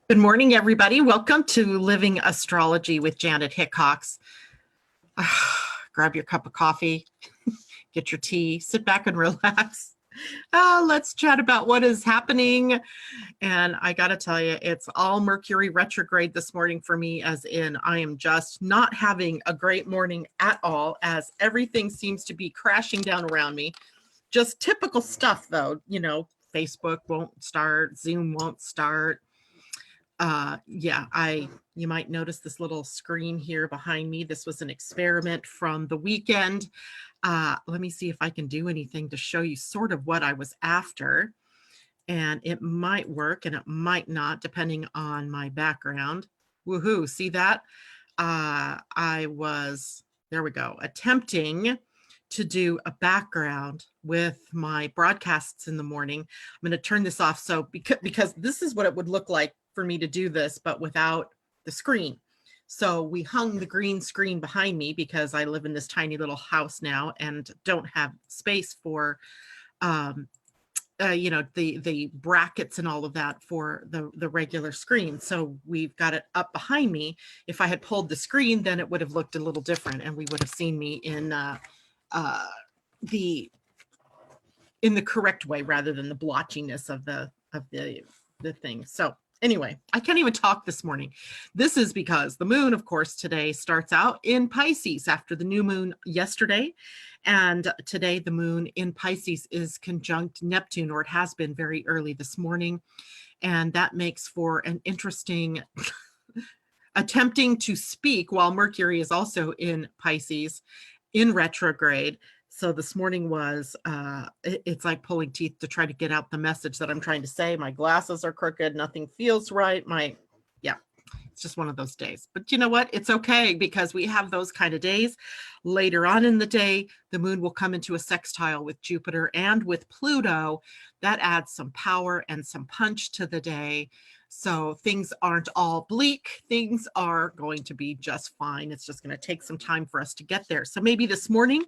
Good morning, everybody. Welcome to Living Astrology with Janet Hickox. Grab your cup of coffee, get your tea, sit back and relax. Let's chat about what is happening. And I got to tell you, it's all Mercury retrograde this morning for me, as in I am just not having a great morning at all, as everything seems to be crashing down around me. Just typical stuff, though. Facebook won't start, Zoom won't start. You might notice this little screen here behind me. This was an experiment from the weekend. Let me see if I can do anything to show you sort of what I was after. And it might work and it might not, depending on my background. Woohoo, see that? I was, there we go, attempting to do a background with my broadcasts in the morning. I'm going to turn this off because this is what it would look like for me to do this, but without the screen. So we hung the green screen behind me because I live in this tiny little house now and don't have space for the brackets and all of that for the regular screen. So we've got it up behind me. If I had pulled the screen, then it would have looked a little different, and we would have seen me in the correct way rather than the blotchiness of the thing. So anyway, I can't even talk this morning. This is because the moon, of course, today starts out in Pisces after the new moon yesterday. And today the moon in Pisces is conjunct Neptune, or it has been very early this morning. And that makes for an interesting attempting to speak while Mercury is also in Pisces in retrograde. So this morning was, it's like pulling teeth to try to get out the message that I'm trying to say. My glasses are crooked. Nothing feels right. It's just one of those days. But you know what? It's okay, because we have those kind of days. Later on in the day, the moon will come into a sextile with Jupiter and with Pluto. That adds some power and some punch to the day. So things aren't all bleak. Things are going to be just fine. It's just going to take some time for us to get there. So maybe this morning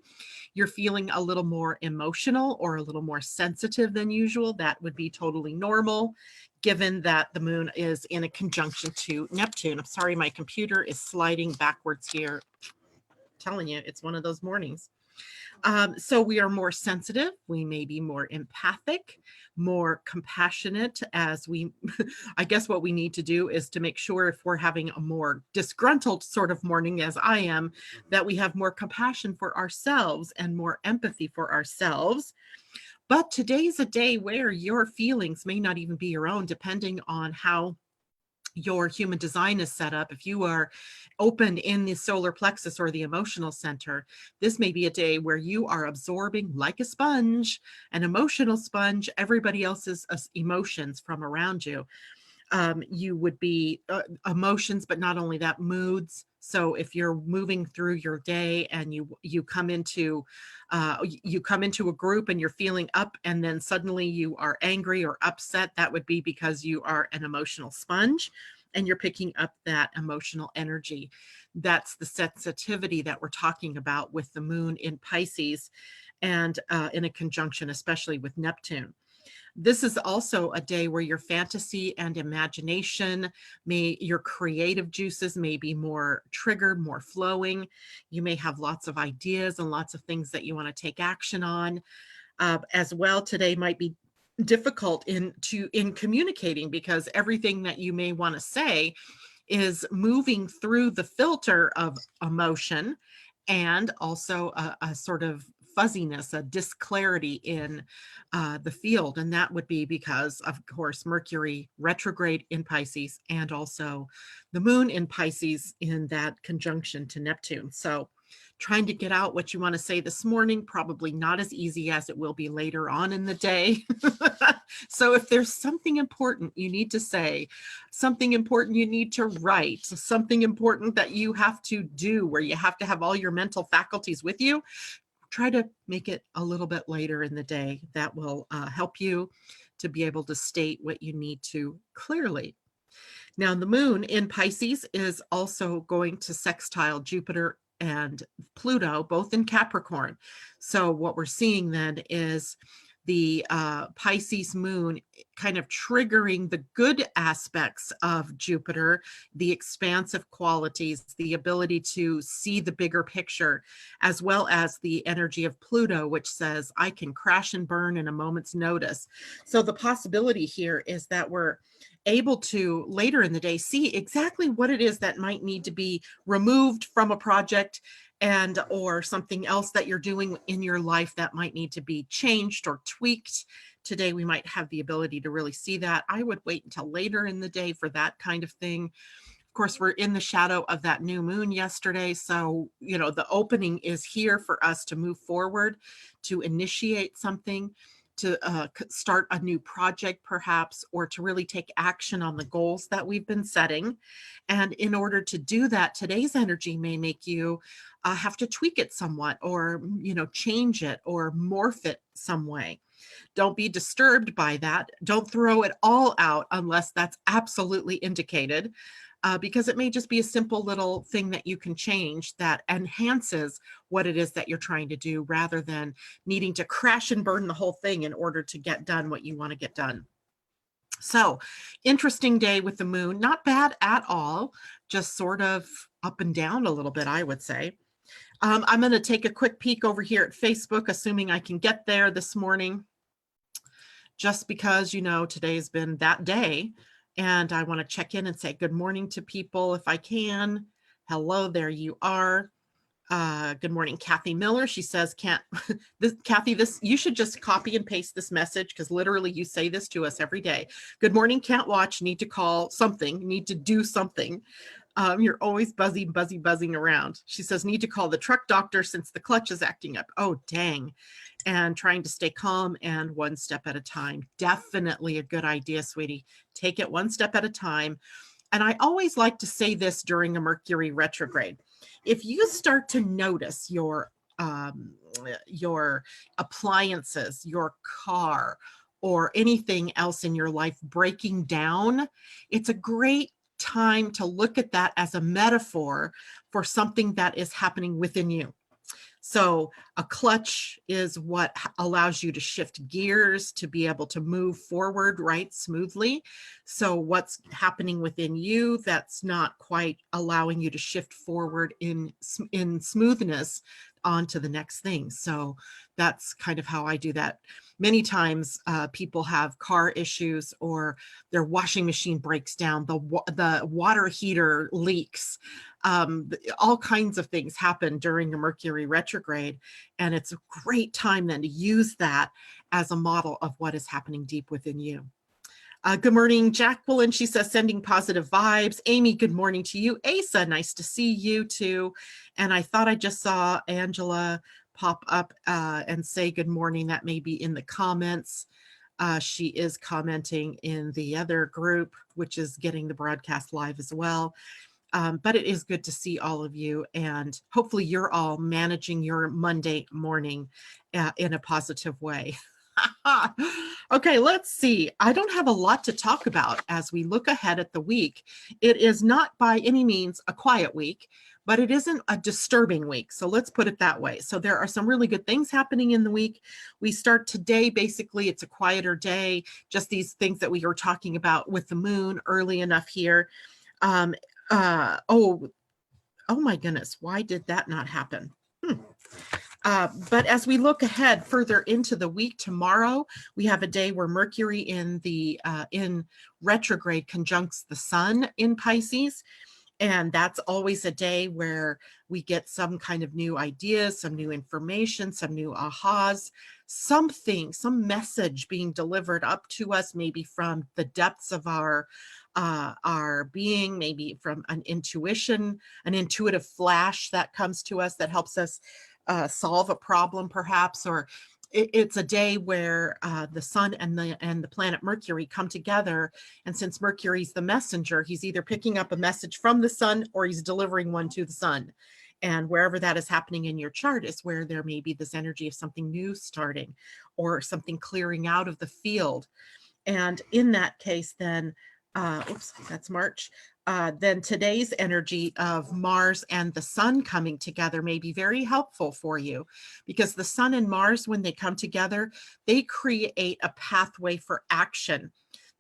you're feeling a little more emotional or a little more sensitive than usual. That would be totally normal, given that the moon is in a conjunction to Neptune. I'm sorry, my computer is sliding backwards here. I'm telling you, it's one of those mornings. So we are more sensitive. We may be more empathic, more compassionate, as we, I guess what we need to do is to make sure, if we're having a more disgruntled sort of morning, as I am, that we have more compassion for ourselves and more empathy for ourselves. But today's a day where your feelings may not even be your own, depending on how your human design is set up. If you are open in the solar plexus or the emotional center, this may be a day where you are absorbing, like a sponge, an emotional sponge, everybody else's emotions from around you. You would be emotions, but not only that, moods. So if you're moving through your day and you come into a group and you're feeling up, and then suddenly you are angry or upset, that would be because you are an emotional sponge and you're picking up that emotional energy. That's the sensitivity that we're talking about with the moon in Pisces, and in a conjunction, especially with Neptune. This is also a day where your fantasy and imagination, your creative juices may be more triggered, more flowing. You may have lots of ideas and lots of things that you want to take action on. As well, today might be difficult in communicating, because everything that you may want to say is moving through the filter of emotion, and also a sort of fuzziness, a disclarity in the field. And that would be because, of course, Mercury retrograde in Pisces, and also the moon in Pisces in that conjunction to Neptune. So trying to get out what you want to say this morning, probably not as easy as it will be later on in the day. So if there's something important you need to say, something important you need to write, something important that you have to do where you have to have all your mental faculties with you, try to make it a little bit later in the day. That will help you to be able to state what you need to clearly. Now, the moon in Pisces is also going to sextile Jupiter and Pluto, both in Capricorn. So what we're seeing then is the Pisces moon kind of triggering the good aspects of Jupiter, the expansive qualities, the ability to see the bigger picture, as well as the energy of Pluto, which says, I can crash and burn in a moment's notice. So the possibility here is that we're able to later in the day see exactly what it is that might need to be removed from a project, and or something else that you're doing in your life that might need to be changed or tweaked. Today we might have the ability to really see that. I would wait until later in the day for that kind of thing. Of course, we're in the shadow of that new moon yesterday, so the opening is here for us to move forward, to initiate something, to start a new project perhaps, or to really take action on the goals that we've been setting. And in order to do that, today's energy may make you have to tweak it somewhat, or change it or morph it some way. Don't be disturbed by that. Don't throw it all out unless that's absolutely indicated, because it may just be a simple little thing that you can change that enhances what it is that you're trying to do, rather than needing to crash and burn the whole thing in order to get done what you want to get done. So, interesting day with the moon. Not bad at all, just sort of up and down a little bit, I would say. I'm going to take a quick peek over here at Facebook, assuming I can get there this morning, just because, today's been that day. And I want to check in and say good morning to people if I can. Hello, there you are. Good morning, Kathy Miller. She says, Kathy, you should just copy and paste this message, because literally you say this to us every day. Good morning, can't watch, need to call something, need to do something. You're always buzzing around. She says, need to call the truck doctor since the clutch is acting up. Oh, dang. And trying to stay calm and one step at a time. Definitely a good idea, sweetie. Take it one step at a time. And I always like to say this during a Mercury retrograde. If you start to notice your appliances, your car, or anything else in your life breaking down, it's a great time to look at that as a metaphor for something that is happening within you. So a clutch is what allows you to shift gears, to be able to move forward right smoothly. So what's happening within you that's not quite allowing you to shift forward in smoothness onto the next thing. So that's kind of how I do that. Many times people have car issues, or their washing machine breaks down, the water heater leaks. All kinds of things happen during a Mercury retrograde, and it's a great time then to use that as a model of what is happening deep within you. Good morning, Jacqueline. She says, sending positive vibes. Amy, good morning to you. Asa, nice to see you too. And I thought I just saw Angela pop up and say good morning. That may be in the comments. She is commenting in the other group, which is getting the broadcast live as well. But it is good to see all of you, and hopefully you're all managing your Monday morning in a positive way. Okay, let's see. I don't have a lot to talk about as we look ahead at the week. It is not by any means a quiet week, but it isn't a disturbing week. So let's put it that way. So there are some really good things happening in the week. We start today, basically, it's a quieter day, just these things that we were talking about with the moon early enough here. Oh my goodness, why did that not happen? But as we look ahead further into the week, tomorrow we have a day where Mercury in retrograde conjuncts the Sun in Pisces. And that's always a day where we get some kind of new ideas, some new information, some new ahas, some message being delivered up to us, maybe from the depths of our being, maybe from an intuitive flash that comes to us that helps us solve a problem perhaps, or it's a day where the Sun and the planet Mercury come together. And since Mercury's the messenger, he's either picking up a message from the Sun or he's delivering one to the Sun. And wherever that is happening in your chart is where there may be this energy of something new starting, or something clearing out of the field. And in that case, then, that's March. Then today's energy of Mars and the Sun coming together may be very helpful for you, because the Sun and Mars, when they come together, they create a pathway for action.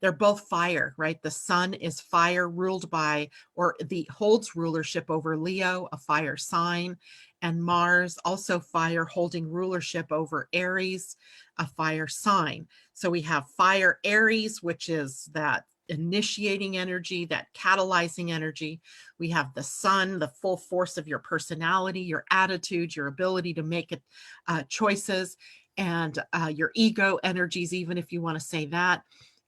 They're both fire, right? The sun is fire, ruled by, or the holds rulership over Leo, a fire sign, and Mars, also fire, holding rulership over Aries, a fire sign. So we have fire Aries, which is that initiating energy, that catalyzing energy. We have the sun, the full force of your personality, your attitude, your ability to make choices, and your ego energies, even if you want to say that.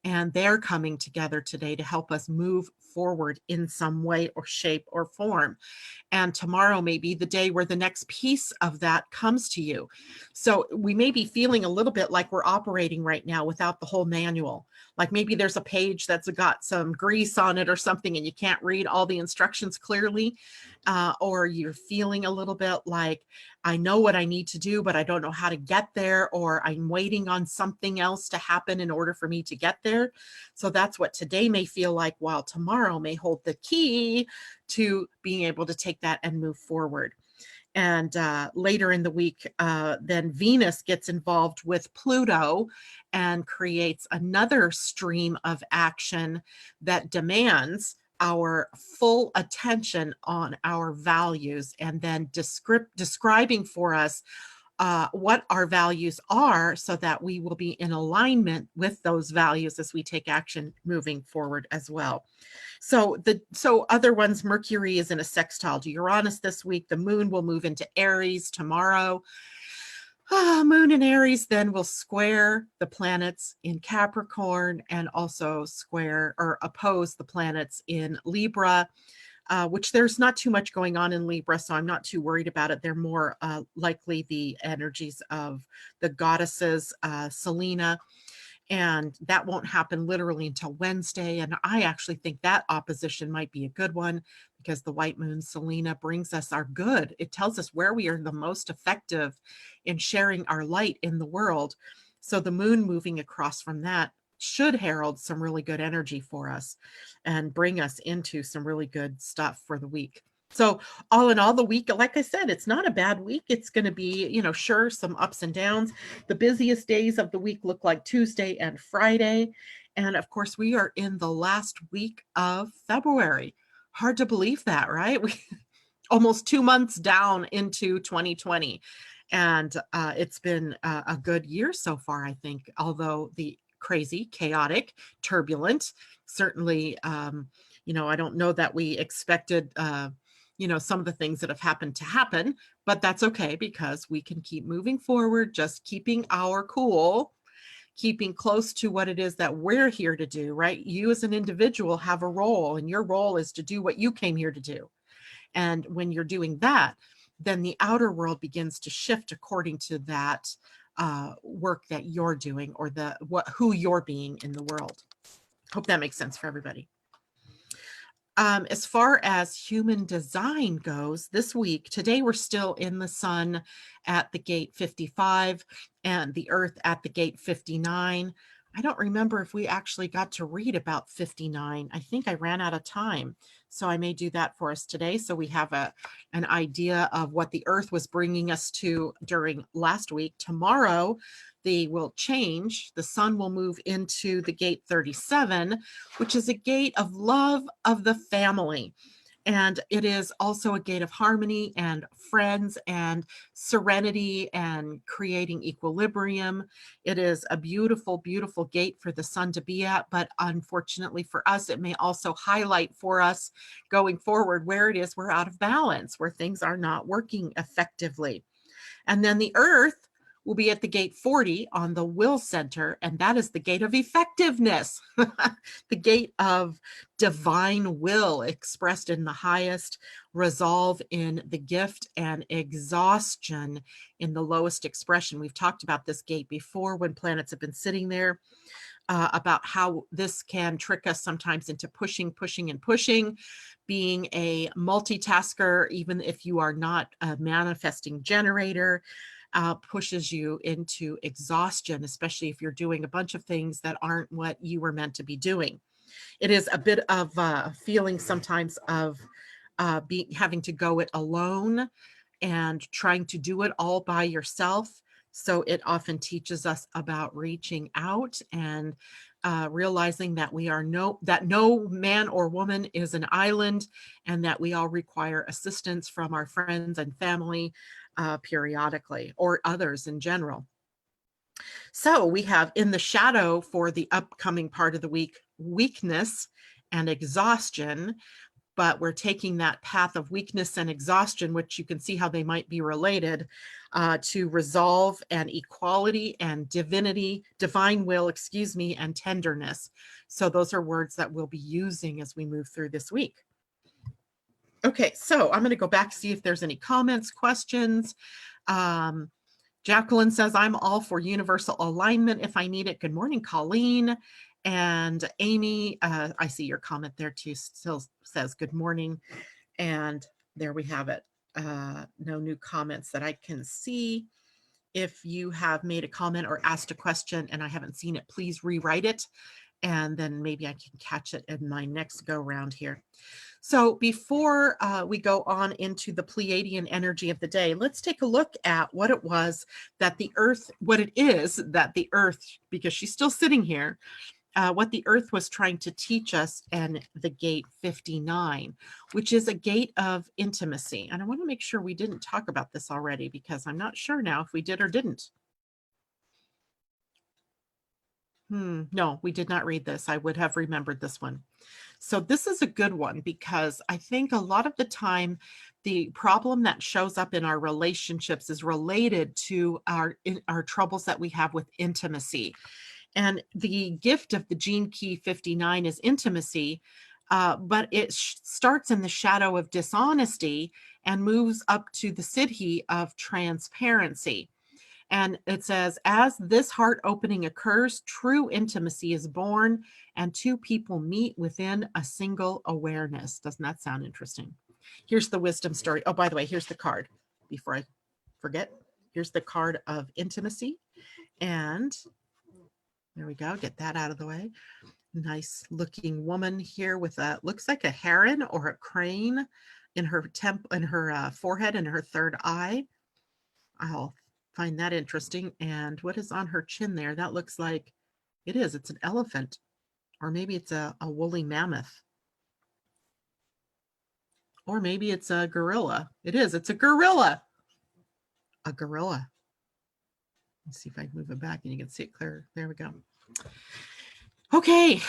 And they're coming together today to help us move forward in some way or shape or form. And tomorrow may be the day where the next piece of that comes to you. So we may be feeling a little bit like we're operating right now without the whole manual. Like maybe there's a page that's got some grease on it or something, and you can't read all the instructions clearly. Or you're feeling a little bit like, I know what I need to do, but I don't know how to get there, or I'm waiting on something else to happen in order for me to get there. So that's what today may feel like, while tomorrow may hold the key to being able to take that and move forward. And later in the week, then Venus gets involved with Pluto and creates another stream of action that demands our full attention on our values, and then describing for us what our values are, so that we will be in alignment with those values as we take action moving forward as well. So other ones, Mercury is in a sextile to Uranus this week. The moon will move into Aries tomorrow. Moon in Aries then will square the planets in Capricorn, and also square or oppose the planets in Libra, which there's not too much going on in Libra, so I'm not too worried about it. They're more likely the energies of the goddesses, Selena, and that won't happen literally until Wednesday. And I actually think that opposition might be a good one, because the white moon, Selena, brings us our good. It tells us where we are the most effective in sharing our light in the world. So the moon moving across from that should herald some really good energy for us and bring us into some really good stuff for the week. So all in all, the week, like I said, it's not a bad week. It's going to be, sure, some ups and downs. The busiest days of the week look like Tuesday and Friday. And of course, we are in the last week of February. Hard to believe that, right? We almost 2 months down into 2020. And it's been a good year so far, I think, although the crazy, chaotic, turbulent, certainly, I don't know that we expected some of the things that have happened to happen, but that's okay, because we can keep moving forward, just keeping our cool, keeping close to what it is that we're here to do, right? You as an individual have a role, and your role is to do what you came here to do. And when you're doing that, then the outer world begins to shift according to that work that you're doing, or who you're being in the world. Hope that makes sense for everybody. As far as human design goes, this week, today we're still in the sun at the gate 55 and the earth at the gate 59. I don't remember if we actually got to read about 59. I think I ran out of time. So I may do that for us today, so we have an idea of what the earth was bringing us to during last week. Tomorrow, they will change. The sun will move into the gate 37, which is a gate of love of the family. And it is also a gate of harmony and friends and serenity and creating equilibrium. It is a beautiful, beautiful gate for the sun to be at. But unfortunately for us, it may also highlight for us going forward where it is we're out of balance, where things are not working effectively. And then the earth will be at the gate 40 on the will center, and that is the gate of effectiveness, the gate of divine will expressed in the highest, resolve in the gift, and exhaustion in the lowest expression. We've talked about this gate before when planets have been sitting there, about how this can trick us sometimes into pushing, being a multitasker, even if you are not a manifesting generator. Pushes you into exhaustion, especially if you're doing a bunch of things that aren't what you were meant to be doing. It is a bit of a feeling sometimes of having to go it alone and trying to do it all by yourself. So it often teaches us about reaching out and realizing that no man or woman is an island, and that we all require assistance from our friends and family periodically, or others in general. So we have in the shadow for the upcoming part of the week, weakness and exhaustion, but we're taking that path of weakness and exhaustion, which you can see how they might be related, to resolve and equality and divine will, and tenderness. So those are words that we'll be using as we move through this week. Okay, so I'm going to go back, see if there's any comments, questions. Jacqueline says, I'm all for universal alignment if I need it. Good morning, Colleen. And Amy, I see your comment there too, still says good morning. And there we have it. No new comments that I can see. If you have made a comment or asked a question and I haven't seen it, please rewrite it. And then maybe I can catch it in my next go round here. So before we go on into the Pleiadian energy of the day, let's take a look at what it was that the Earth, because she's still sitting here, what the Earth was trying to teach us in the gate 59, which is a gate of intimacy. And I want to make sure we didn't talk about this already, because I'm not sure now if we did or didn't. No, we did not read this. I would have remembered this one. So this is a good one, because I think a lot of the time the problem that shows up in our relationships is related to our troubles that we have with intimacy. And the gift of the gene key 59 is intimacy, but it starts in the shadow of dishonesty and moves up to the siddhi of transparency. And it says, as this heart opening occurs, true intimacy is born and two people meet within a single awareness. Doesn't that sound interesting? Here's the wisdom story. Oh, by the way, here's the card before I forget. Here's the card of intimacy. And there we go. Get that out of the way. Nice looking woman here with a, looks like a heron or a crane in her forehead and her third eye. I'll find that interesting. And what is on her chin there? That looks like it's an elephant, or maybe it's a woolly mammoth, or maybe it's a gorilla. It's a gorilla. A gorilla. Let's see if I can move it back and you can see it clear. There we go. Okay.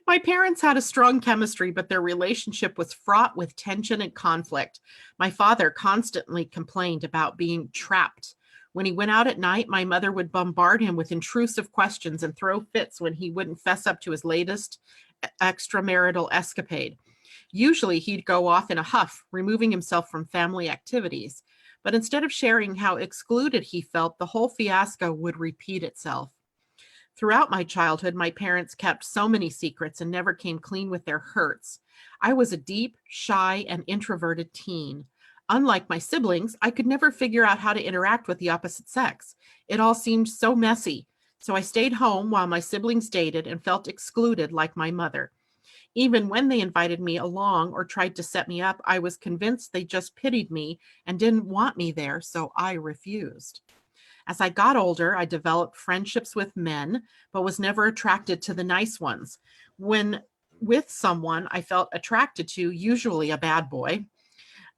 My parents had a strong chemistry, but their relationship was fraught with tension and conflict. My father constantly complained about being trapped. When he went out at night, my mother would bombard him with intrusive questions and throw fits when he wouldn't fess up to his latest extramarital escapade. Usually he'd go off in a huff, removing himself from family activities. But instead of sharing how excluded he felt, the whole fiasco would repeat itself. Throughout my childhood, my parents kept so many secrets and never came clean with their hurts. I was a deep, shy, and introverted teen. Unlike my siblings, I could never figure out how to interact with the opposite sex. It all seemed so messy. So I stayed home while my siblings dated and felt excluded like my mother. Even when they invited me along or tried to set me up, I was convinced they just pitied me and didn't want me there, so I refused. As I got older, I developed friendships with men, but was never attracted to the nice ones. When with someone I felt attracted to, usually a bad boy,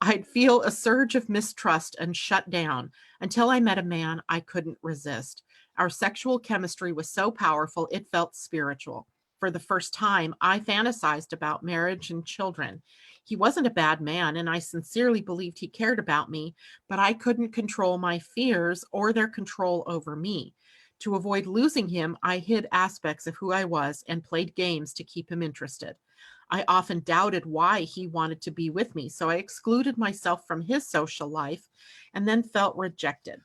I'd feel a surge of mistrust and shut down until I met a man I couldn't resist. Our sexual chemistry was so powerful, it felt spiritual. For the first time, I fantasized about marriage and children. He wasn't a bad man, and I sincerely believed he cared about me, but I couldn't control my fears or their control over me. To avoid losing him, I hid aspects of who I was and played games to keep him interested. I often doubted why he wanted to be with me, so I excluded myself from his social life and then felt rejected.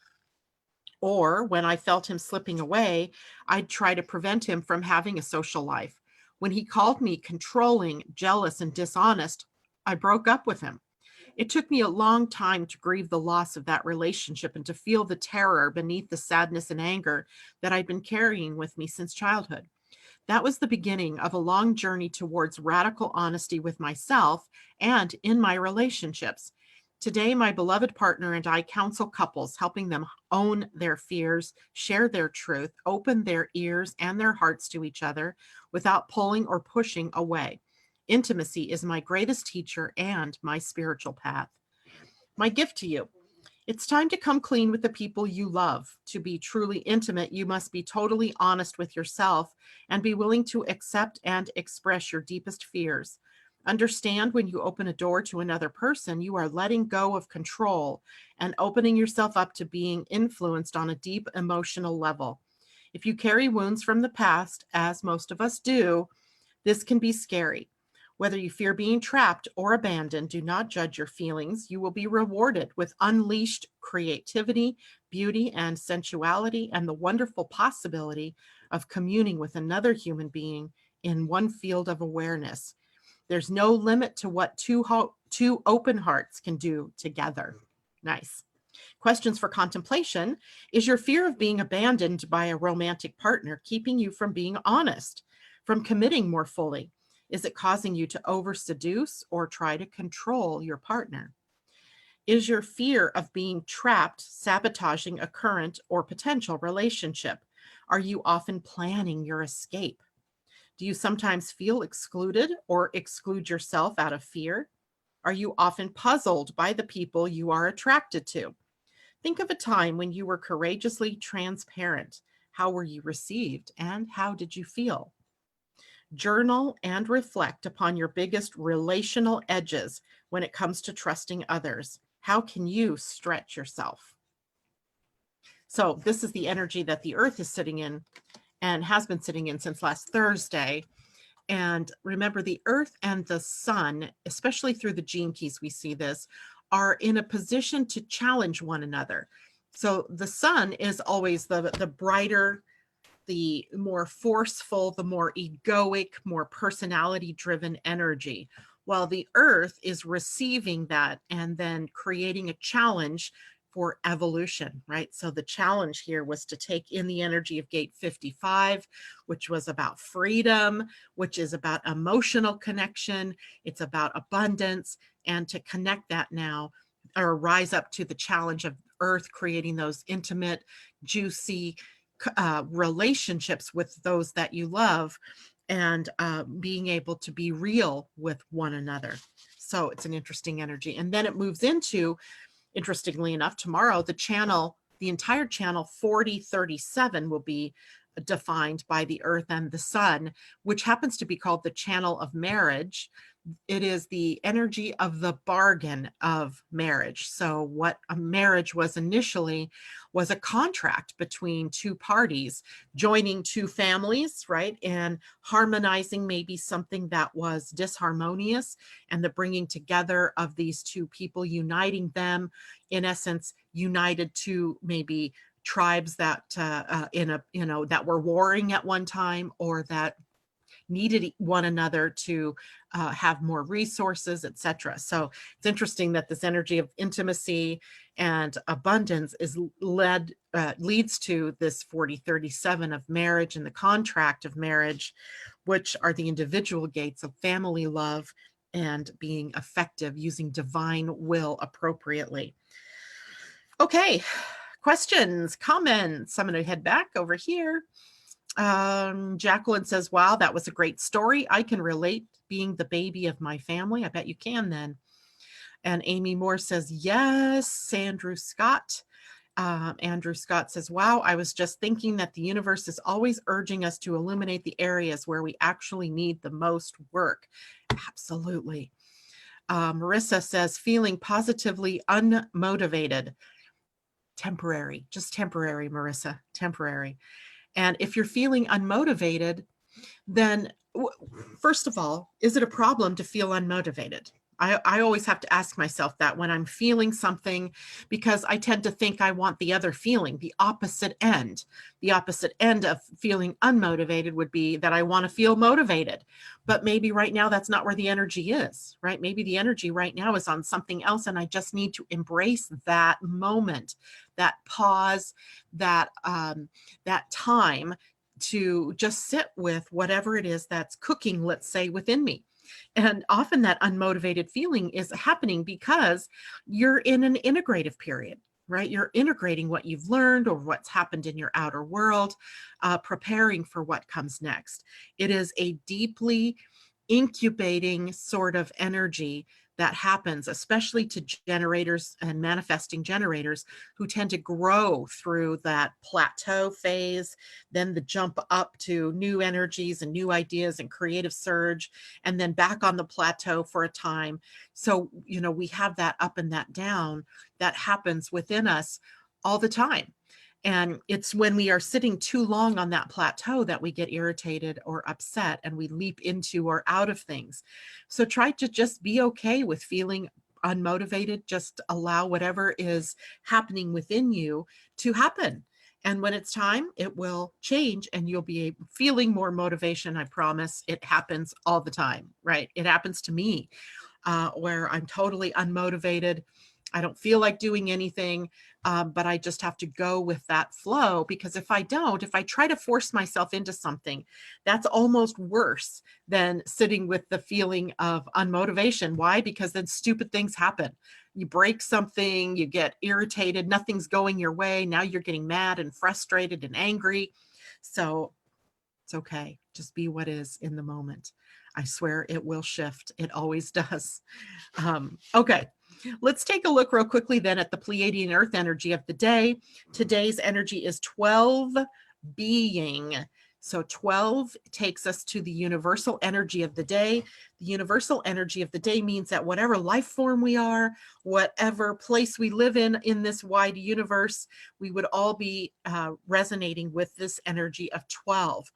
Or when I felt him slipping away, I'd try to prevent him from having a social life. When he called me controlling, jealous, and dishonest, I broke up with him. It took me a long time to grieve the loss of that relationship and to feel the terror beneath the sadness and anger that I'd been carrying with me since childhood. That was the beginning of a long journey towards radical honesty with myself and in my relationships. Today, my beloved partner and I counsel couples, helping them own their fears, share their truth, open their ears and their hearts to each other without pulling or pushing away. Intimacy is my greatest teacher and my spiritual path. My gift to you. It's time to come clean with the people you love. To be truly intimate, you must be totally honest with yourself and be willing to accept and express your deepest fears. Understand when you open a door to another person, you are letting go of control and opening yourself up to being influenced on a deep emotional level. If you carry wounds from the past, as most of us do, this can be scary. Whether you fear being trapped or abandoned, do not judge your feelings. You will be rewarded with unleashed creativity, beauty, and sensuality, and the wonderful possibility of communing with another human being in one field of awareness. There's no limit to what two open hearts can do together. Nice. Questions for contemplation. Is your fear of being abandoned by a romantic partner keeping you from being honest, from committing more fully? Is it causing you to over-seduce or try to control your partner? Is your fear of being trapped sabotaging a current or potential relationship? Are you often planning your escape? Do you sometimes feel excluded or exclude yourself out of fear? Are you often puzzled by the people you are attracted to? Think of a time when you were courageously transparent. How were you received and how did you feel? Journal and reflect upon your biggest relational edges when it comes to trusting others. How can you stretch yourself? So this is the energy that the Earth is sitting in and has been sitting in since last Thursday. And remember, the Earth and the Sun, especially through the gene keys, we see this, are in a position to challenge one another. So the Sun is always the brighter, the more forceful, the more egoic, more personality-driven energy, while the Earth is receiving that and then creating a challenge for evolution, right? So the challenge here was to take in the energy of gate 55, which was about freedom, which is about emotional connection. It's about abundance, and to connect that now or rise up to the challenge of Earth creating those intimate, juicy relationships with those that you love, and being able to be real with one another. So it's an interesting energy. And then it moves into, interestingly enough, tomorrow, the entire channel 4037 will be defined by the Earth and the Sun, which happens to be called the channel of marriage. It is the energy of the bargain of marriage. So what a marriage was initially was a contract between two parties, joining two families, right? And harmonizing maybe something that was disharmonious, and the bringing together of these two people, uniting them, in essence, united to maybe tribes that that were warring at one time, or that needed one another to have more resources, etc. So it's interesting that this energy of intimacy and abundance is leads to this 4037 of marriage and the contract of marriage, which are the individual gates of family love and being effective, using divine will appropriately. Okay, questions, comments? I'm going to head back over here. Jacqueline says, wow, that was a great story. I can relate being the baby of my family. I bet you can then. And Amy Moore says, yes. Andrew Scott says, wow, I was just thinking that the universe is always urging us to illuminate the areas where we actually need the most work. Absolutely. Marissa says, feeling positively unmotivated. Temporary, just temporary, Marissa, temporary. And if you're feeling unmotivated, then first of all, is it a problem to feel unmotivated? I always have to ask myself that when I'm feeling something, because I tend to think I want the other feeling, the opposite end. The opposite end of feeling unmotivated would be that I want to feel motivated. But maybe right now that's not where the energy is, right? Maybe the energy right now is on something else, and I just need to embrace that moment, that pause, that time to just sit with whatever it is that's cooking, let's say, within me. And often that unmotivated feeling is happening because you're in an integrative period, right? You're integrating what you've learned or what's happened in your outer world, preparing for what comes next. It is a deeply incubating sort of energy that happens, especially to generators and manifesting generators who tend to grow through that plateau phase, then the jump up to new energies and new ideas and creative surge, and then back on the plateau for a time. So, we have that up and that down that happens within us all the time. And it's when we are sitting too long on that plateau that we get irritated or upset and we leap into or out of things. So try to just be okay with feeling unmotivated. Just allow whatever is happening within you to happen. And when it's time, it will change and you'll be feeling more motivation. I promise. It happens all the time, right? It happens to me where I'm totally unmotivated. I don't feel like doing anything, but I just have to go with that flow, because if I try to force myself into something, that's almost worse than sitting with the feeling of unmotivation. Why? Because then stupid things happen. You break something, you get irritated, nothing's going your way. Now you're getting mad and frustrated and angry. So it's okay. Just be what is in the moment. I swear it will shift. It always does. Okay. Let's take a look real quickly then at the Pleiadian-Earth energy of the day. Today's energy is 12 being. So 12 takes us to the universal energy of the day. The universal energy of the day means that whatever life form we are, whatever place we live in this wide universe, we would all be resonating with this energy of 12.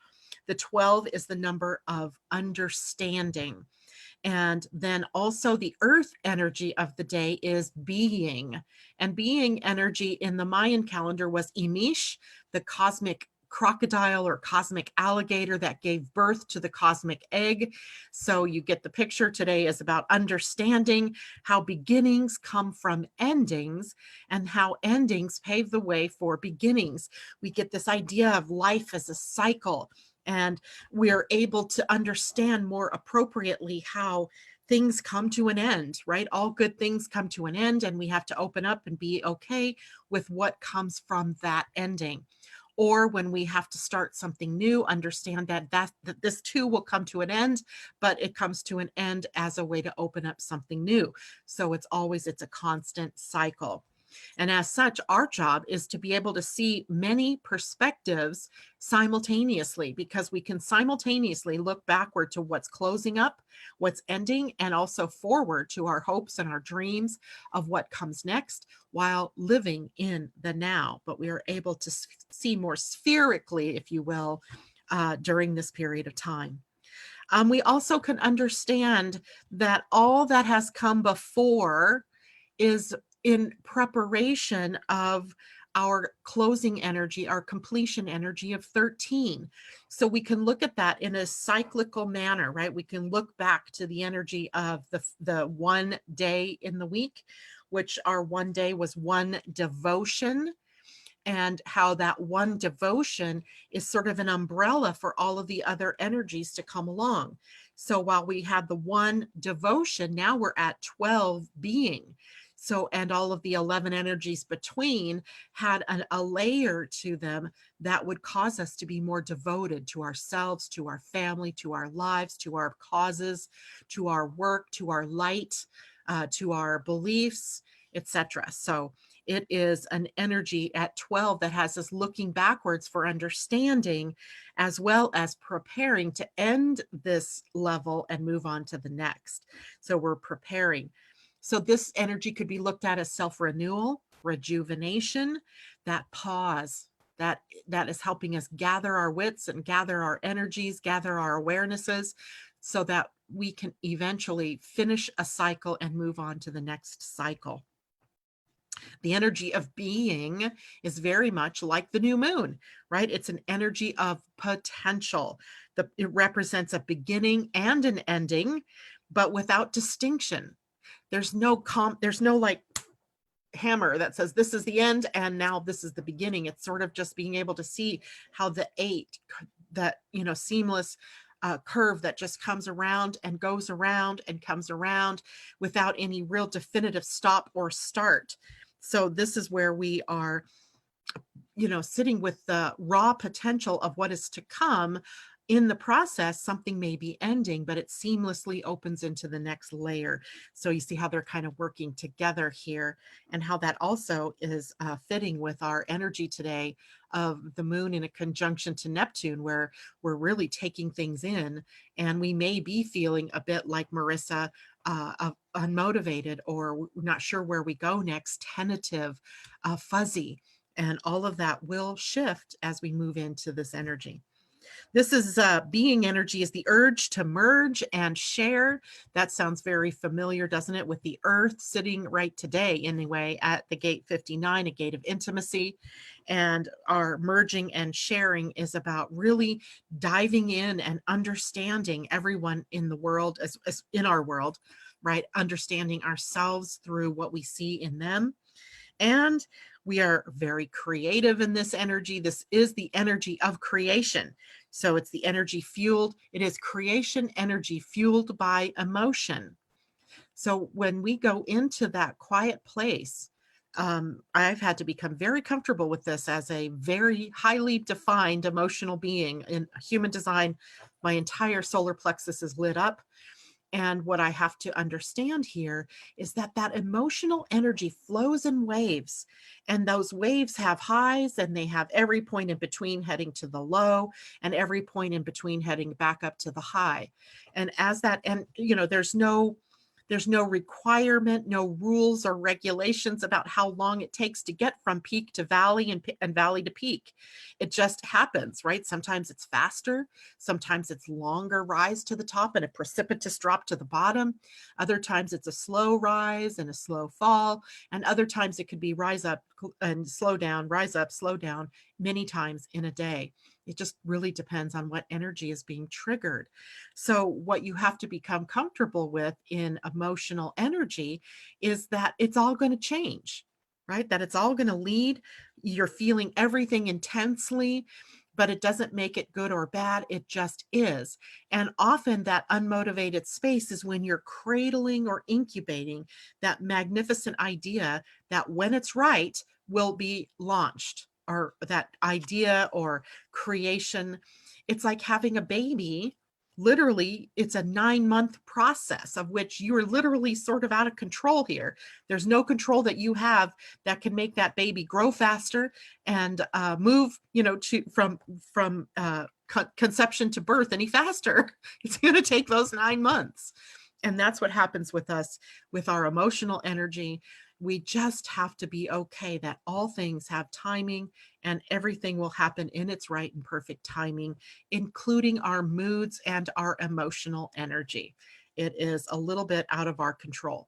The 12 is the number of understanding. And then also the earth energy of the day is being. And being energy in the Mayan calendar was Imish, the cosmic crocodile or cosmic alligator that gave birth to the cosmic egg. So you get the picture. Today is about understanding how beginnings come from endings and how endings pave the way for beginnings. We get this idea of life as a cycle, and we're able to understand more appropriately how things come to an end, right? All good things come to an end, and we have to open up and be okay with what comes from that ending. Or when we have to start something new, understand that this too will come to an end, but it comes to an end as a way to open up something new. So it's a constant cycle. And as such, our job is to be able to see many perspectives simultaneously, because we can simultaneously look backward to what's closing up, what's ending, and also forward to our hopes and our dreams of what comes next while living in the now. But we are able to see more spherically, if you will, during this period of time. We also can understand that all that has come before is in preparation of our closing energy, our completion energy of 13. So we can look at that in a cyclical manner, right? We can look back to the energy of the one day in the week, which our one day was one devotion, and how that one devotion is sort of an umbrella for all of the other energies to come along. So while we had the one devotion, now we're at 12 being. So, and all of the 11 energies between had a layer to them that would cause us to be more devoted to ourselves, to our family, to our lives, to our causes, to our work, to our light, to our beliefs, etc. So it is an energy at 12 that has us looking backwards for understanding, as well as preparing to end this level and move on to the next. So we're preparing. So this energy could be looked at as self-renewal, rejuvenation, that pause that is helping us gather our wits and gather our energies, gather our awarenesses, so that we can eventually finish a cycle and move on to the next cycle. The energy of being is very much like the new moon, right? It's an energy of potential. It represents a beginning and an ending, but without distinction. There's no like hammer that says this is the end and now this is the beginning. It's sort of just being able to see how the 8, that seamless curve that just comes around and goes around and comes around without any real definitive stop or start. So this is where we are, sitting with the raw potential of what is to come. In the process, something may be ending, but it seamlessly opens into the next layer. So you see how they're kind of working together here, and how that also is fitting with our energy today of the moon in a conjunction to Neptune, where we're really taking things in, and we may be feeling a bit like Marissa, unmotivated, or not sure where we go next, tentative, fuzzy. And all of that will shift as we move into this energy. This is being energy is the urge to merge and share. That sounds very familiar, doesn't it? With the earth sitting right today, anyway, at the gate 59, a gate of intimacy. And our merging and sharing is about really diving in and understanding everyone in the world, as in our world, right? Understanding ourselves through what we see in them. And we are very creative in this energy. This is the energy of creation. So it's the energy fueled. It is creation energy fueled by emotion. So when we go into that quiet place, I've had to become very comfortable with this as a very highly defined emotional being. In human design, my entire solar plexus is lit up. And what I have to understand here is that that emotional energy flows in waves, and those waves have highs, and they have every point in between heading to the low, and every point in between heading back up to the high. And as that, and there's no requirement, no rules or regulations about how long it takes to get from peak to valley and valley to peak. It just happens, right? Sometimes it's faster. Sometimes it's longer rise to the top and a precipitous drop to the bottom. Other times it's a slow rise and a slow fall. And other times it could be rise up and slow down, rise up, slow down many times in a day. It just really depends on what energy is being triggered. So what you have to become comfortable with in emotional energy is that it's all going to change, right? That it's all going to lead. You're feeling everything intensely, but it doesn't make it good or bad. It just is. And often that unmotivated space is when you're cradling or incubating that magnificent idea that when it's right, will be launched, or that idea or creation. It's like having a baby. Literally, it's a 9-month process of which you're literally sort of out of control here. There's no control that you have that can make that baby grow faster and move, to from conception to birth any faster. It's going to take those 9 months. And that's what happens with us, with our emotional energy. We just have to be okay that all things have timing, and everything will happen in its right and perfect timing, including our moods and our emotional energy. It is a little bit out of our control.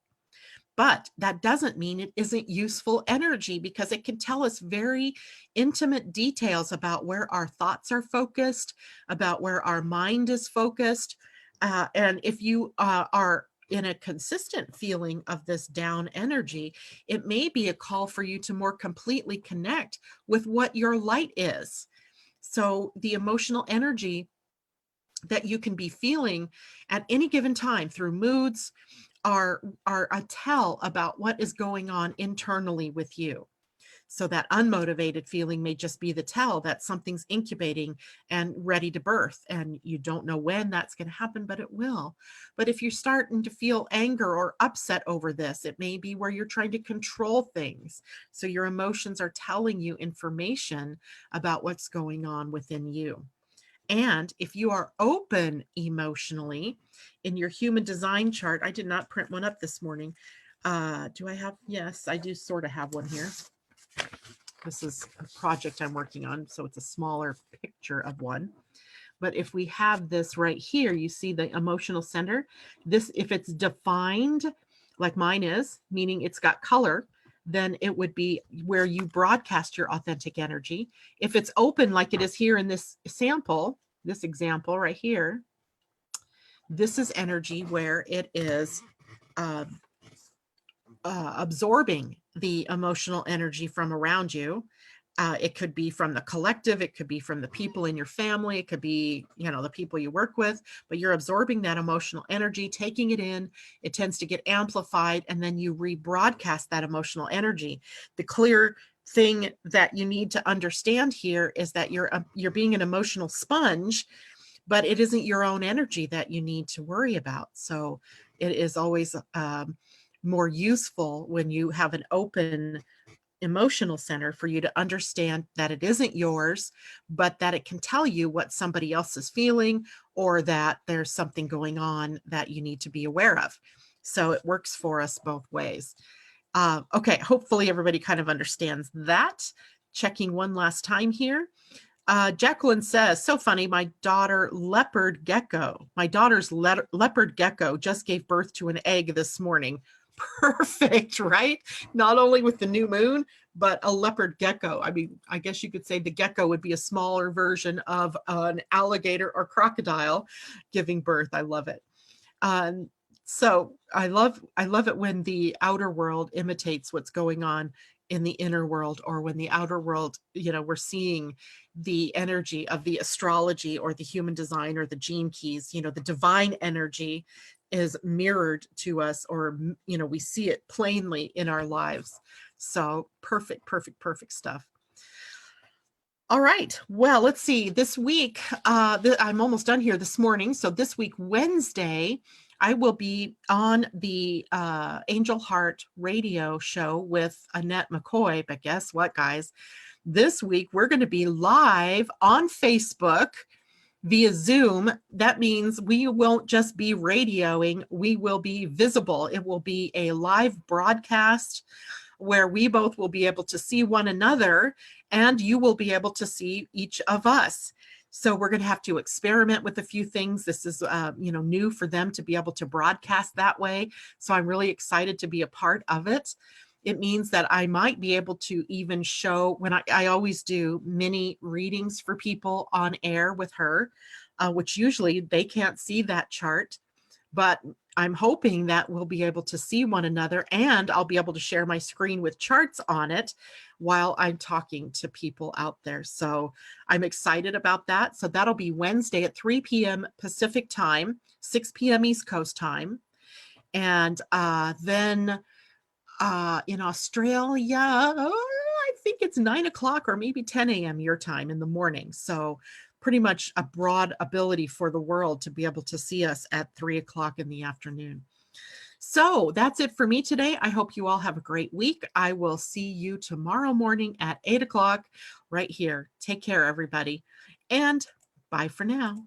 But that doesn't mean it isn't useful energy, because it can tell us very intimate details about where our thoughts are focused, about where our mind is focused. And if you are in a consistent feeling of this down energy, it may be a call for you to more completely connect with what your light is. So the emotional energy that you can be feeling at any given time through moods are a tell about what is going on internally with you. So that unmotivated feeling may just be the tell that something's incubating and ready to birth. And you don't know when that's going to happen, but it will. But if you're starting to feel anger or upset over this, it may be where you're trying to control things. So your emotions are telling you information about what's going on within you. And if you are open emotionally in your human design chart, I did not print one up this morning. Do I have? Yes, I do sort of have one here. This is a project I'm working on, so it's a smaller picture of one. But if we have this right here, you see the emotional center. This, if it's defined like mine is, meaning it's got color, then it would be where you broadcast your authentic energy. If it's open like it is here in this sample, this example right here, this is energy where it is absorbing the emotional energy from around you. It could be from the collective. It could be from the people in your family. It could be, the people you work with, but you're absorbing that emotional energy, taking it in. It tends to get amplified, and then you rebroadcast that emotional energy. The clear thing that you need to understand here is that you're being an emotional sponge, but it isn't your own energy that you need to worry about. So it is always more useful when you have an open emotional center for you to understand that it isn't yours, but that it can tell you what somebody else is feeling, or that there's something going on that you need to be aware of. So it works for us both ways. Okay, hopefully everybody kind of understands that. Checking one last time here. Jacqueline says, so funny, my daughter's leopard gecko just gave birth to an egg this morning. Perfect, right? Not only with the new moon, but a leopard gecko. I mean, I guess you could say the gecko would be a smaller version of an alligator or crocodile giving birth. I love it. So I love it when the outer world imitates what's going on in the inner world, or when the outer world, we're seeing the energy of the astrology or the human design or the gene keys, the divine energy is mirrored to us, or, we see it plainly in our lives. So perfect stuff. All right. Well, let's see. This week, I'm almost done here this morning. So this week, Wednesday, I will be on the Angel Heart radio show with Annette McCoy. But guess what, guys? This week, we're going to be live on Facebook via Zoom. That means we won't just be radioing, we will be visible. It will be a live broadcast where we both will be able to see one another, and you will be able to see each of us. So we're going to have to experiment with a few things. This is, new for them to be able to broadcast that way. So I'm really excited to be a part of it. It means that I might be able to even show, when I always do mini readings for people on air with her, which usually they can't see that chart, but I'm hoping that we'll be able to see one another, and I'll be able to share my screen with charts on it while I'm talking to people out there. So I'm excited about that. So that'll be Wednesday at 3 p.m. Pacific time, 6 p.m. East Coast time. And then in Australia, I think it's 9 o'clock or maybe 10 a.m. your time in the morning. So pretty much a broad ability for the world to be able to see us at 3 o'clock in the afternoon. So that's it for me today. I hope you all have a great week. I will see you tomorrow morning at 8 o'clock right here. Take care, everybody. And bye for now.